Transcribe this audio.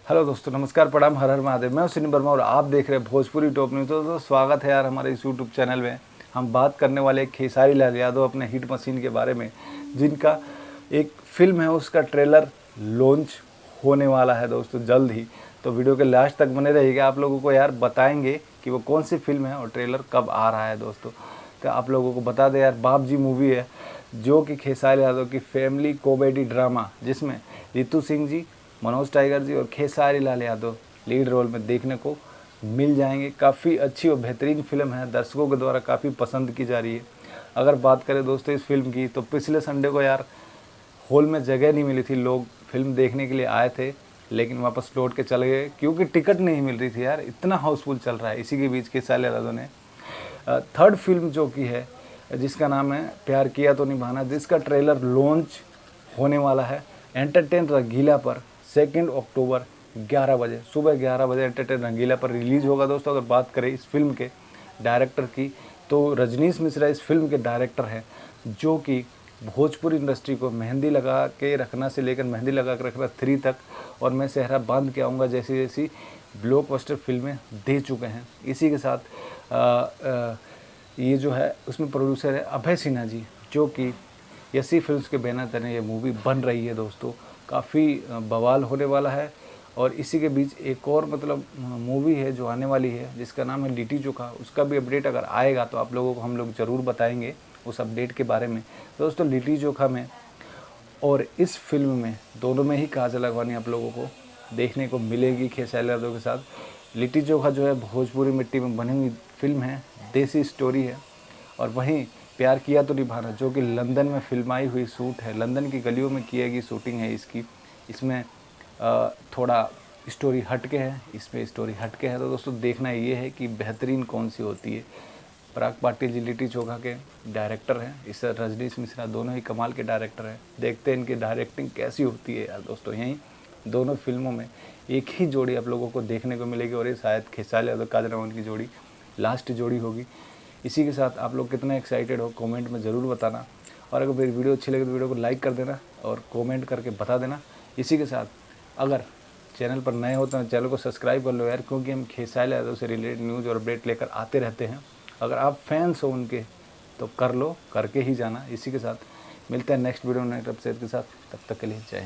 Hello दोस्तों, नमस्कार, प्रणाम, हर हर महादेव। मैं हूं सिनी वर्मा और आप देख रहे हैं भोजपुरी टॉप न्यूज़। तो स्वागत है यार हमारे इस यूट्यूब चैनल में। हम बात करने वाले एक खेसारी लाल यादव अपने हिट मशीन के बारे में, जिनका एक फिल्म है, उसका ट्रेलर लॉन्च होने वाला है दोस्तों जल्द ही। तो वीडियो के लास्ट तक बने रहिएगा। आप लोगों को यार बताएंगे कि वो कौन सी फिल्म है और ट्रेलर कब आ रहा है दोस्तों। तो आप लोगों को बता दें यार, बाप जी मूवी है जो कि खेसारी यादव की फैमिली कॉमेडी ड्रामा, जिसमें रितु सिंह जी, मनोज टाइगर जी और खेसारी लाल यादव लीड रोल में देखने को मिल जाएंगे। काफ़ी अच्छी और बेहतरीन फिल्म है, दर्शकों के द्वारा काफ़ी पसंद की जा रही है। अगर बात करें दोस्तों इस फिल्म की, तो पिछले संडे को यार हॉल में जगह नहीं मिली थी। लोग फिल्म देखने के लिए आए थे लेकिन वापस लौट के चले गए क्योंकि टिकट नहीं मिल रही थी यार, इतना हाउसफुल चल रहा है। इसी के बीच खेसारी यादव ने थर्ड फिल्म जो की है, जिसका नाम है प्यार किया तो निभाना, जिसका ट्रेलर लॉन्च होने वाला है एंटरटेन रंगीला पर 2 अक्टूबर 11 बजे, सुबह 11 बजे एंटरटेन रंगीला पर रिलीज़ होगा दोस्तों। अगर बात करें इस फिल्म के डायरेक्टर की, तो रजनीश मिश्रा इस फिल्म के डायरेक्टर हैं, जो कि भोजपुरी इंडस्ट्री को मेहंदी लगा के रखना से लेकर मेहंदी लगा के रखना 3 तक और मैं सेहरा बांध के आऊँगा जैसी जैसी ब्लॉकबस्टर फिल्में दे चुके हैं। इसी के साथ ये जो है उसमें प्रोड्यूसर है अभय सिन्हा जी, जो कि यसी फिल्म्स के बैनर तले ये मूवी बन रही है दोस्तों। काफ़ी बवाल होने वाला है। और इसी के बीच एक और मतलब मूवी है जो आने वाली है, जिसका नाम है लिट्टी चोखा। उसका भी अपडेट अगर आएगा तो आप लोगों को हम लोग ज़रूर बताएंगे उस अपडेट के बारे में दोस्तों। लिट्टी चोखा में और इस फिल्म में दोनों में ही काजल अगवानी आप लोगों को देखने को मिलेगी खेसारी यादव के साथ। लिट्टी चोखा जो है भोजपुरी मिट्टी में बनी हुई फिल्म है, देसी स्टोरी है। और वहीं प्यार किया तो निभाना, जो कि लंदन में फिल्माई हुई शूट है, लंदन की गलियों में की गई शूटिंग है इसकी। इसमें थोड़ा स्टोरी हटके है, इसमें स्टोरी हटके है। तो दोस्तों देखना ये है कि बेहतरीन कौन सी होती है। पराग पाटिल जी लिट्टी चोखा के डायरेक्टर हैं, इस रजनीश मिश्रा दोनों ही कमाल के डायरेक्टर हैं। देखते हैं इनकी डायरेक्टिंग कैसी होती है यार दोस्तों। यहीं दोनों फिल्मों में एक ही जोड़ी आप लोगों को देखने को मिलेगी और ये शायद खेसारी यादव काजल अगवानी की जोड़ी लास्ट जोड़ी होगी। इसी के साथ आप लोग कितना एक्साइटेड हो कमेंट में ज़रूर बताना। और अगर मेरी वीडियो अच्छी लगे तो वीडियो को लाइक कर देना और कमेंट करके बता देना। इसी के साथ अगर चैनल पर नए हो तो चैनल को सब्सक्राइब कर लो यार, क्योंकि हम खेसारी यादव से रिलेटेड न्यूज़ और अपडेट लेकर आते रहते हैं। अगर आप फैंस हो उनके तो कर लो, करके ही जाना। इसी के साथ मिलते हैं नेक्स्ट वीडियो में नेक्स्ट अपडेट के साथ। तब तक के लिए जय।